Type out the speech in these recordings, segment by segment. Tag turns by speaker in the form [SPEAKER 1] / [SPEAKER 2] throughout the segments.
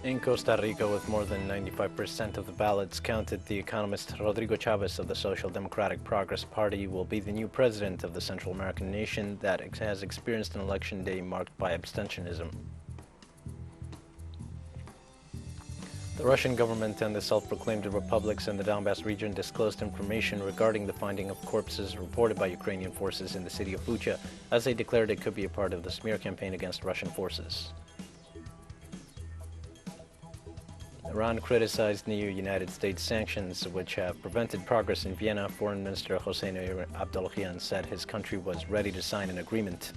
[SPEAKER 1] In Costa Rica, with more than 95% of the ballots counted, the economist Rodrigo Chavez of the Social Democratic Progress Party will be the new president of the Central American nation that has experienced an election day marked by abstentionism. The Russian government and the self-proclaimed republics in the Donbas region disclosed information regarding the finding of corpses reported by Ukrainian forces in the city of Bucha, as they declared it could be a part of the smear campaign against Russian forces. Iran criticized new United States sanctions, which have prevented progress in Vienna. Foreign Minister Hossein Abdulhian said his country was ready to sign an agreement.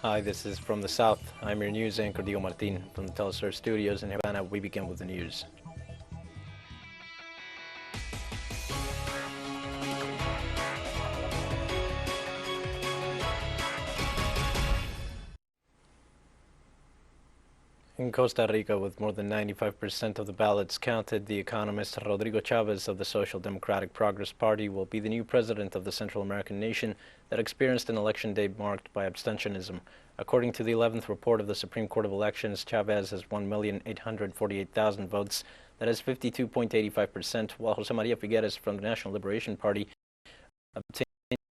[SPEAKER 1] Hi, this is From the South. I'm your news anchor, Dio Martin. From the Telesur studios in Havana, we begin with the news. In Costa Rica, with more than 95% of the ballots counted, the economist Rodrigo Chavez of the Social Democratic Progress Party will be the new president of the Central American nation that experienced an election day marked by abstentionism. According to the 11th report of the Supreme Court of Elections, Chavez has 1,848,000 votes, that is 52.85%, while Jose Maria Figueres from the National Liberation Party obtained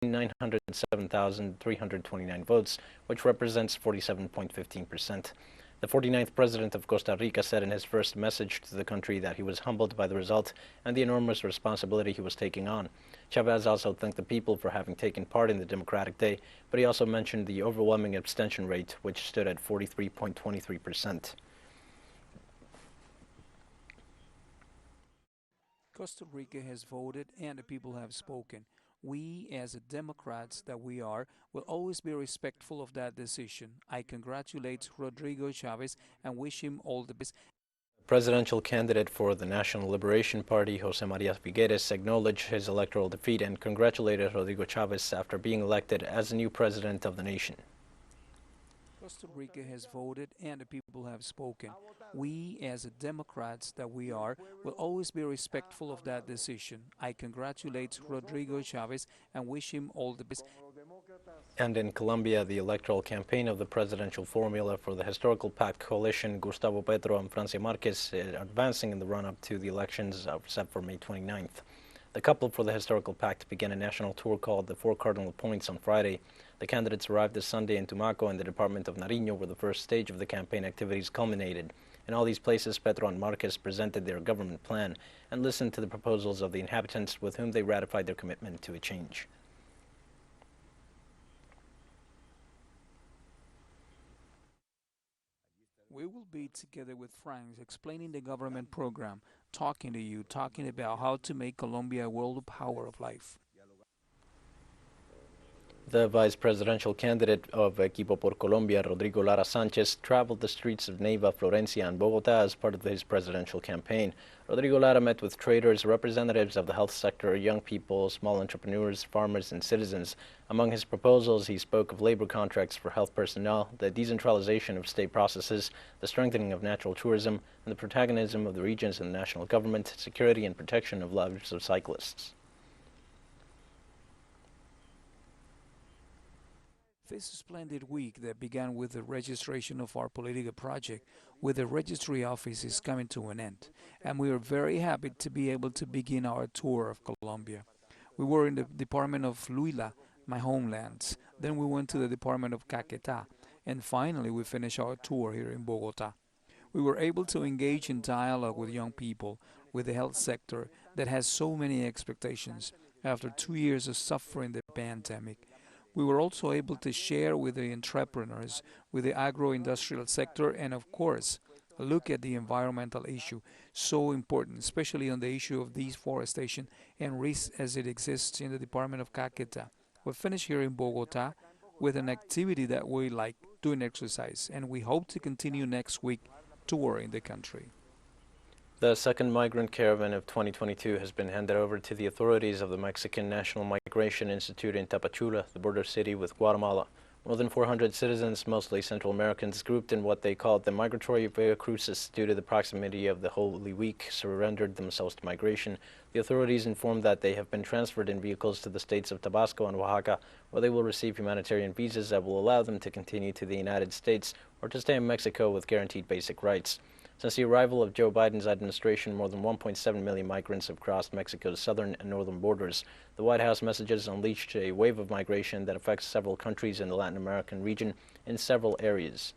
[SPEAKER 1] 907,329 votes, which represents 47.15%. The 49th president of Costa Rica said in his first message to the country that he was humbled by the result and the enormous responsibility he was taking on. Chavez also thanked the people for having taken part in the Democratic Day, but he also mentioned the overwhelming abstention rate, which stood at 43.23%.
[SPEAKER 2] Costa Rica has voted and the people have spoken. We, as the Democrats that we are, will always be respectful of that decision. I congratulate Rodrigo Chavez and wish him all the best.
[SPEAKER 1] Presidential candidate for the National Liberation Party, Jose Maria Figueres, acknowledged his electoral defeat and congratulated Rodrigo Chavez after being elected as the new president of the nation.
[SPEAKER 2] Costa Rica has voted and the people have spoken. We, as the Democrats that we are, will always be respectful of that decision. I congratulate Rodrigo Chavez and wish him all the best.
[SPEAKER 1] And in Colombia, the electoral campaign of the presidential formula for the historical pact coalition, Gustavo Petro and Francia Marquez, is advancing in the run-up to the elections set for May 29th. The couple for the historical pact began a national tour called the Four Cardinal Points on Friday. The candidates arrived this Sunday in Tumaco in the department of Nariño, where the first stage of the campaign activities culminated. In all these places, Petro and Marquez presented their government plan and listened to the proposals of the inhabitants, with whom they ratified their commitment to a change.
[SPEAKER 2] We will be together with Franks explaining the government program, talking to you, talking about how to make Colombia a world power of life.
[SPEAKER 1] The vice presidential candidate of Equipo por Colombia, Rodrigo Lara Sanchez, traveled the streets of Neiva, Florencia, and Bogotá as part of his presidential campaign. Rodrigo Lara met with traders, representatives of the health sector, young people, small entrepreneurs, farmers, and citizens. Among his proposals, he spoke of labor contracts for health personnel, the decentralization of state processes, the strengthening of natural tourism, and the protagonism of the regions and the national government, security and protection of lives of cyclists.
[SPEAKER 2] This splendid week that began with the registration of our political project with the registry office is coming to an end, and we are very happy to be able to begin our tour of Colombia. We were in the department of Huila, my homeland, then we went to the department of Caquetá, and finally we finished our tour here in Bogotá. We were able to engage in dialogue with young people, with the health sector that has so many expectations after 2 years of suffering the pandemic. We were also able to share with the entrepreneurs, with the agro-industrial sector, and of course, look at the environmental issue, so important, especially on the issue of deforestation and risk as it exists in the department of Caquetá. We finished here in Bogotá with an activity that we like, doing exercise, and we hope to continue next week touring the country.
[SPEAKER 1] The second migrant caravan of 2022 has been handed over to the authorities of the Mexican National Migration Institute in Tapachula, the border city with Guatemala. More than 400 citizens, mostly Central Americans, grouped in what they called the migratory Via Crucis due to the proximity of the Holy Week, surrendered themselves to migration. The authorities informed that they have been transferred in vehicles to the states of Tabasco and Oaxaca, where they will receive humanitarian visas that will allow them to continue to the United States or to stay in Mexico with guaranteed basic rights. Since the arrival of Joe Biden's administration, more than 1.7 million migrants have crossed Mexico's southern and northern borders. The White House messages unleashed a wave of migration that affects several countries in the Latin American region in several areas.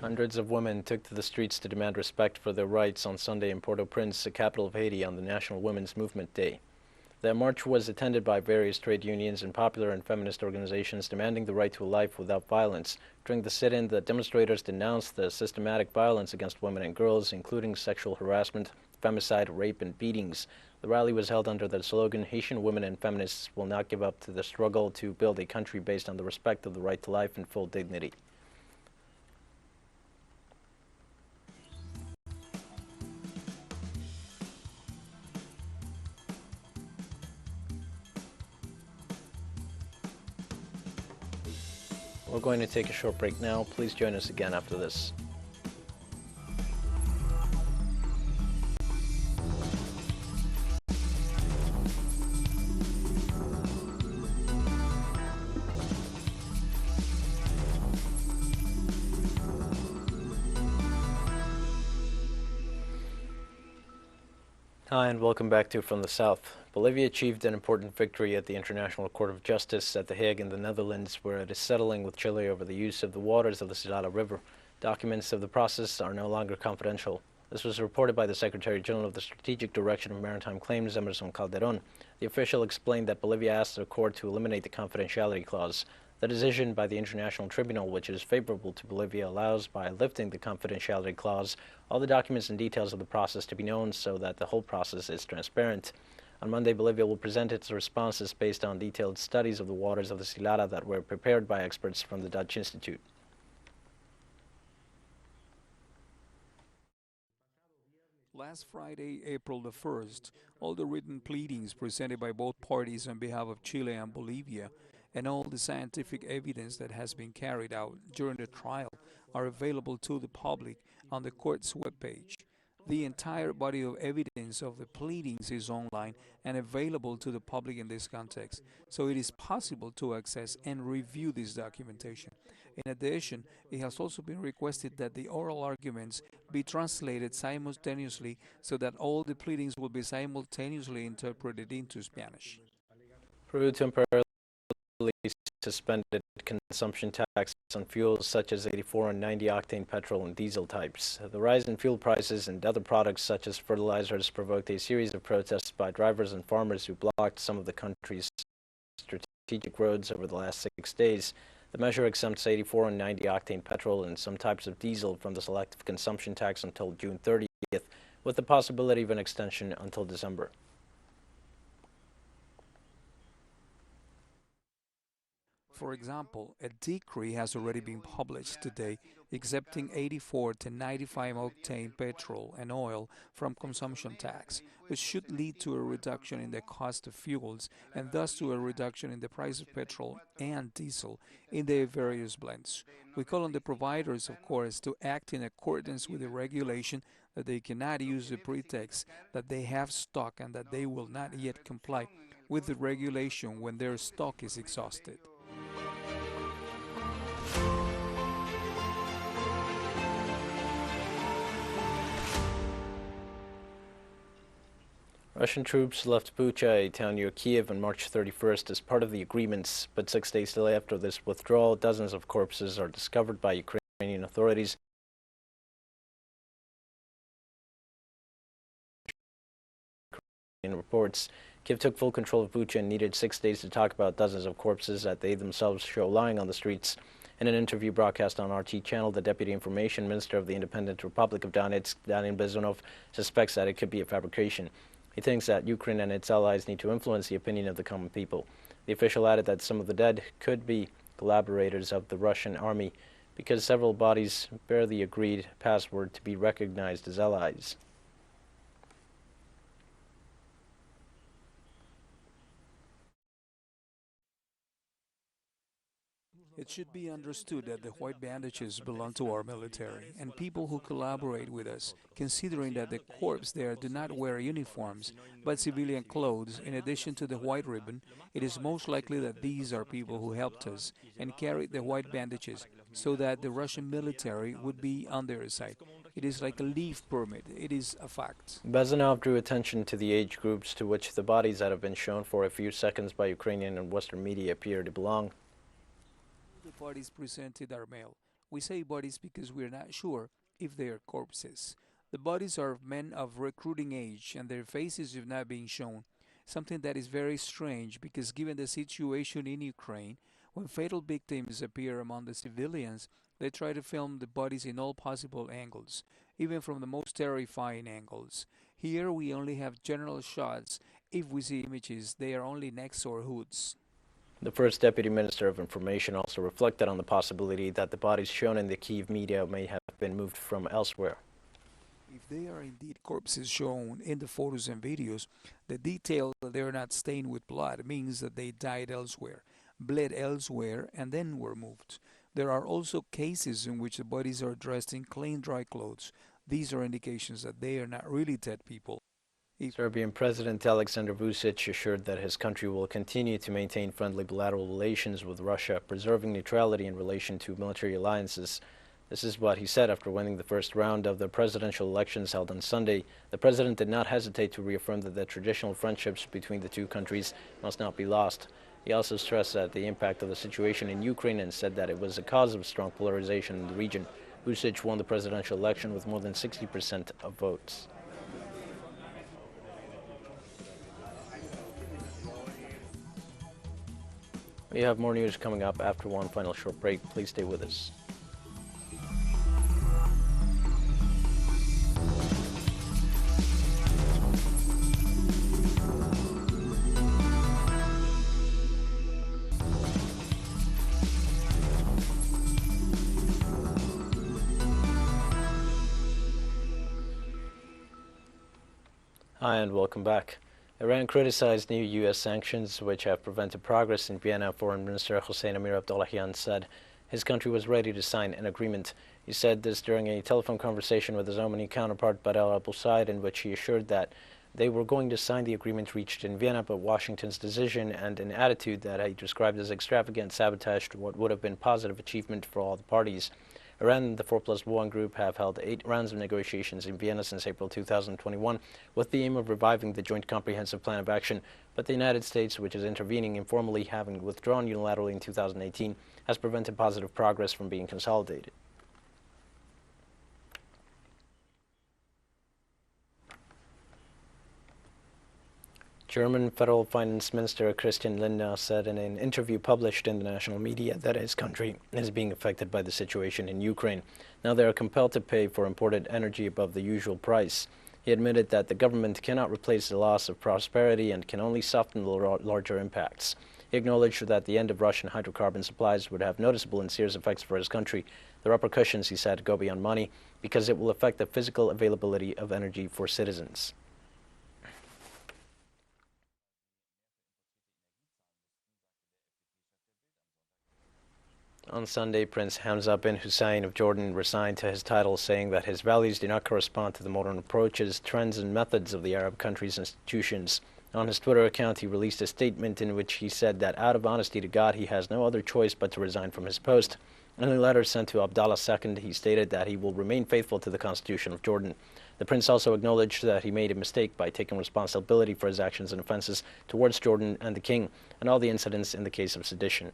[SPEAKER 1] Hundreds of women took to the streets to demand respect for their rights on Sunday in Port-au-Prince, the capital of Haiti, on the National Women's Movement Day. The march was attended by various trade unions and popular and feminist organizations demanding the right to a life without violence. During the sit-in, the demonstrators denounced the systematic violence against women and girls, including sexual harassment, femicide, rape, and beatings. The rally was held under the slogan, "Haitian women and feminists will not give up to the struggle to build a country based on the respect of the right to life and full dignity." We're going to take a short break now. Please join us again after this. Hi, and welcome back to From the South. Bolivia achieved an important victory at the International Court of Justice at The Hague in the Netherlands, where it is settling with Chile over the use of the waters of the Silala River. Documents of the process are no longer confidential. This was reported by the Secretary General of the Strategic Direction of Maritime Claims, Emerson Calderon. The official explained that Bolivia asked the court to eliminate the confidentiality clause. The decision by the International Tribunal, which is favorable to Bolivia, allows, by lifting the confidentiality clause, all the documents and details of the process to be known so that the whole process is transparent. On Monday, Bolivia will present its responses based on detailed studies of the waters of the Silala that were prepared by experts from the Dutch Institute.
[SPEAKER 2] Last Friday, April the 1st, all the written pleadings presented by both parties on behalf of Chile and Bolivia and all the scientific evidence that has been carried out during the trial are available to the public on the court's webpage. The entire body of evidence of the pleadings is online and available to the public in this context, so it is possible to access and review this documentation. In addition, it has also been requested that the oral arguments be translated simultaneously so that all the pleadings will be simultaneously interpreted into Spanish.
[SPEAKER 1] Peru temporarily suspended consumption tax on fuels such as 84 and 90 octane petrol and diesel types. The rise in fuel prices and other products such as fertilizers provoked a series of protests by drivers and farmers who blocked some of the country's strategic roads over the last 6 days. The measure exempts 84 and 90 octane petrol and some types of diesel from the selective consumption tax until June 30th, with the possibility of an extension until December.
[SPEAKER 2] For example, a decree has already been published today exempting 84 to 95 octane petrol and oil from consumption tax, which should lead to a reduction in the cost of fuels and thus to a reduction in the price of petrol and diesel in their various blends. We call on the providers, of course, to act in accordance with the regulation, that they cannot use the pretext that they have stock and that they will not yet comply with the regulation when their stock is exhausted.
[SPEAKER 1] Russian troops left Bucha, a town near Kiev, on March 31st as part of the agreements, but 6 days after this withdrawal, dozens of corpses are discovered by Ukrainian authorities. In reports, Kiev took full control of Bucha and needed 6 days to talk about dozens of corpses that they themselves show lying on the streets. In an interview broadcast on RT channel, the Deputy Information Minister of the Independent Republic of Donetsk, Daniel Bezunov, suspects that it could be a fabrication. He thinks that Ukraine and its allies need to influence the opinion of the common people. The official added that some of the dead could be collaborators of the Russian army because several bodies bear the agreed password to be recognized as allies.
[SPEAKER 2] It should be understood that the white bandages belong to our military and people who collaborate with us, considering that the corps there do not wear uniforms but civilian clothes. In addition to the white ribbon, it is most likely that these are people who helped us and carried the white bandages so that the Russian military would be on their side. It is like a leave permit. It is a fact.
[SPEAKER 1] Bazanov drew attention to the age groups to which the bodies that have been shown for a few seconds by Ukrainian and Western media appear to belong.
[SPEAKER 2] The bodies presented are male. We say bodies because we are not sure if they are corpses. The bodies are of men of recruiting age and their faces have not been shown, something that is very strange because given the situation in Ukraine, when fatal victims appear among the civilians, they try to film the bodies in all possible angles, even from the most terrifying angles. Here we only have general shots. If we see images, they are only necks or hoods.
[SPEAKER 1] The first Deputy Minister of Information also reflected on the possibility that the bodies shown in the Kyiv media may have been moved from elsewhere.
[SPEAKER 2] If they are indeed corpses shown in the photos and videos, the detail that they are not stained with blood means that they died elsewhere, bled elsewhere, and then were moved. There are also cases in which the bodies are dressed in clean, dry clothes. These are indications that they are not really dead people.
[SPEAKER 1] Serbian President Alexander Vučić assured that his country will continue to maintain friendly bilateral relations with Russia, preserving neutrality in relation to military alliances. This is what he said after winning the first round of the presidential elections held on Sunday. The president did not hesitate to reaffirm that the traditional friendships between the two countries must not be lost. He also stressed that the impact of the situation in Ukraine and said that it was a cause of strong polarization in the region. Vučić won the presidential election with more than 60% of votes. We have more news coming up after one final short break. Please stay with us. Hi and welcome back. Iran criticized new U.S. sanctions, which have prevented progress in Vienna. Foreign Minister Hossein Amir Abdollahian said his country was ready to sign an agreement. He said this during a telephone conversation with his Omani counterpart Badal Abu Said, in which he assured that they were going to sign the agreement reached in Vienna, but Washington's decision and an attitude that he described as extravagant sabotaged what would have been positive achievement for all the parties. Iran and the 4+1 group have held 8 rounds of negotiations in Vienna since April 2021 with the aim of reviving the Joint Comprehensive Plan of Action, but the United States, which is intervening informally, having withdrawn unilaterally in 2018, has prevented positive progress from being consolidated. German Federal Finance Minister Christian Lindner said in an interview published in the national media that his country is being affected by the situation in Ukraine. Now they are compelled to pay for imported energy above the usual price. He admitted that the government cannot replace the loss of prosperity and can only soften the larger impacts. He acknowledged that the end of Russian hydrocarbon supplies would have noticeable and serious effects for his country. The repercussions, he said, go beyond money because it will affect the physical availability of energy for citizens. On Sunday, Prince Hamza bin Hussein of Jordan resigned to his title, saying that his values do not correspond to the modern approaches, trends, and methods of the Arab country's institutions. On his Twitter account, he released a statement in which he said that out of honesty to God, he has no other choice but to resign from his post. In a letter sent to Abdallah II, he stated that he will remain faithful to the Constitution of Jordan. The prince also acknowledged that he made a mistake by taking responsibility for his actions and offenses towards Jordan and the king, and all the incidents in the case of sedition.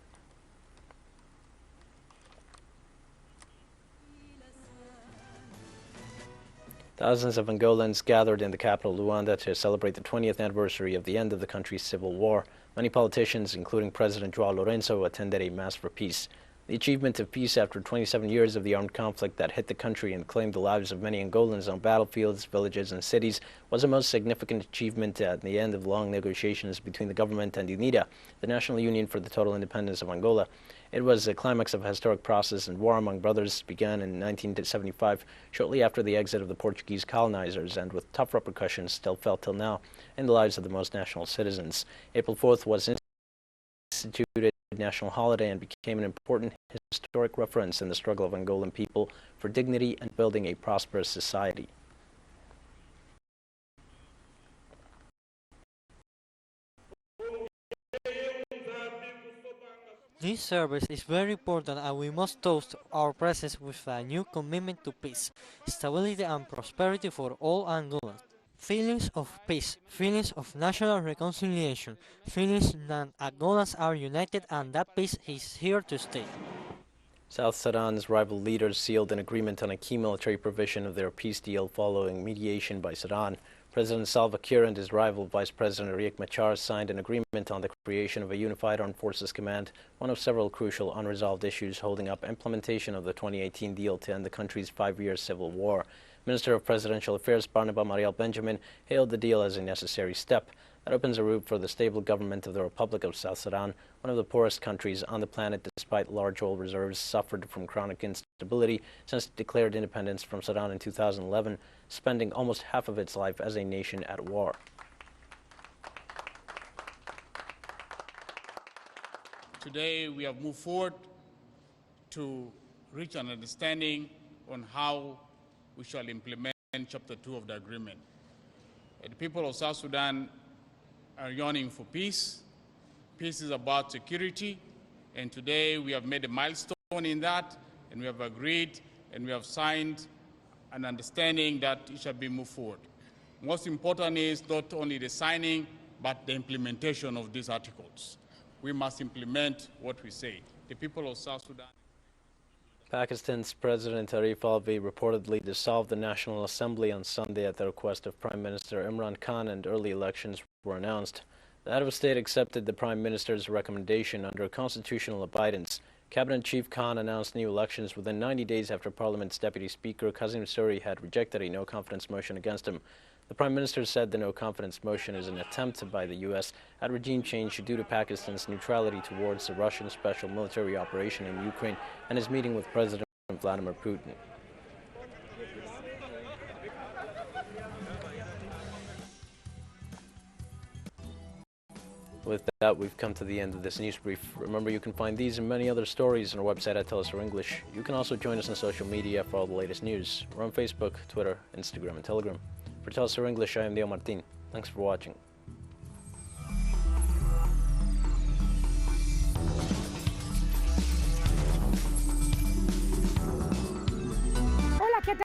[SPEAKER 1] Thousands of Angolans gathered in the capital Luanda to celebrate the 20th anniversary of the end of the country's civil war. Many politicians, including President João Lourenço, attended a mass for peace. The achievement of peace after 27 years of the armed conflict that hit the country and claimed the lives of many Angolans on battlefields, villages, and cities was the most significant achievement at the end of long negotiations between the government and UNITA, the National Union for the Total Independence of Angola. It was the climax of a historic process, and war among brothers began in 1975, shortly after the exit of the Portuguese colonizers, and with tough repercussions still felt till now in the lives of the most national citizens. April 4th was instituted national holiday and became an important historic reference in the struggle of Angolan people for dignity and building a prosperous society.
[SPEAKER 3] This service is very important and we must toast our presence with a new commitment to peace, stability and prosperity for all Angolans. Feelings of peace, feelings of national reconciliation, feelings that Angolans are united and that peace is here to stay.
[SPEAKER 1] South Sudan's rival leaders sealed an agreement on a key military provision of their peace deal following mediation by Sudan. President Salva Kiir and his rival Vice President Riek Machar signed an agreement on the creation of a unified armed forces command, one of several crucial unresolved issues holding up implementation of the 2018 deal to end the country's 5-year civil war. Minister of Presidential Affairs Barnaba Mariel Benjamin hailed the deal as a necessary step that opens a route for the stable government of the Republic of South Sudan, one of the poorest countries on the planet despite large oil reserves, suffered from chronic instability since it declared independence from Sudan in 2011, spending almost half of its life as a nation at war.
[SPEAKER 4] Today we have moved forward to reach an understanding on how we shall implement Chapter 2 of the agreement. The people of South Sudan are yearning for peace. Peace is about security, and today we have made a milestone in that, and we have agreed and we have signed an understanding that it shall be moved forward. Most important is not only the signing, but the implementation of these articles. We must implement what we say. The people of South Sudan.
[SPEAKER 1] Pakistan's President Arif Alvi reportedly dissolved the National Assembly on Sunday at the request of Prime Minister Imran Khan, and early elections were announced. The head of state accepted the Prime Minister's recommendation under constitutional abidance. Cabinet Chief Khan announced new elections within 90 days after Parliament's Deputy Speaker Kazim Suri had rejected a no-confidence motion against him. The Prime Minister said the no-confidence motion is an attempt by the U.S. at regime change due to Pakistan's neutrality towards the Russian special military operation in Ukraine and his meeting with President Vladimir Putin. With that, we've come to the end of this news brief. Remember, you can find these and many other stories on our website at Tell Us Our English. You can also join us on social media for all the latest news. We're on Facebook, Twitter, Instagram, and Telegram. For Tell Us Our English, I am Leo Martin. Thanks for watching.